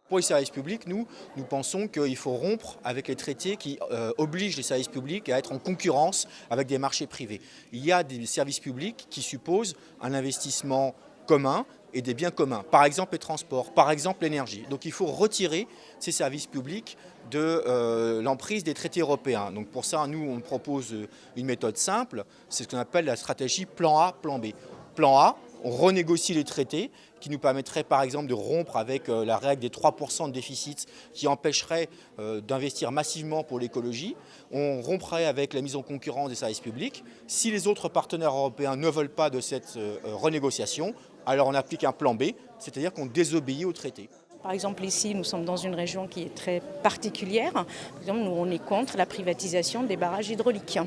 Pour les services publics, nous pensons qu'il faut rompre avec les traités qui obligent les services publics à être en concurrence avec des marchés privés. Il y a des services publics qui supposent un investissement commun et des biens communs, par exemple les transports, par exemple l'énergie. Donc il faut retirer ces services publics de l'emprise des traités européens. Donc pour ça, nous, on propose une méthode simple, c'est ce qu'on appelle la stratégie plan A, plan B. Plan A, on renégocie les traités qui nous permettraient par exemple de rompre avec la règle des 3% de déficit qui empêcherait d'investir massivement pour l'écologie. On romprait avec la mise en concurrence des services publics. Si les autres partenaires européens ne veulent pas de cette renégociation, alors on applique un plan B, c'est-à-dire qu'on désobéit au traité. Par exemple, ici, nous sommes dans une région qui est très particulière. Par exemple, nous, on est contre la privatisation des barrages hydrauliques.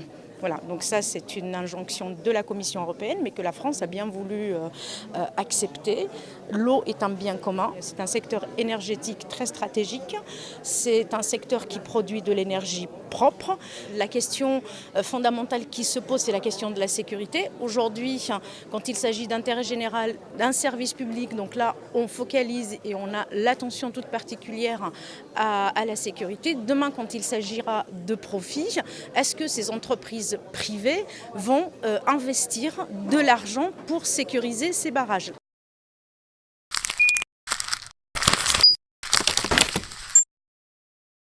Voilà, donc ça c'est une injonction de la Commission européenne, mais que la France a bien voulu accepter. L'eau est un bien commun, c'est un secteur énergétique très stratégique, c'est un secteur qui produit de l'énergie propre. La question fondamentale qui se pose, c'est la question de la sécurité. Aujourd'hui, quand il s'agit d'intérêt général, d'un service public, donc là on focalise et on a l'attention toute particulière à la sécurité. Demain, quand il s'agira de profit, est-ce que ces entreprises privées vont investir de l'argent pour sécuriser ces barrages?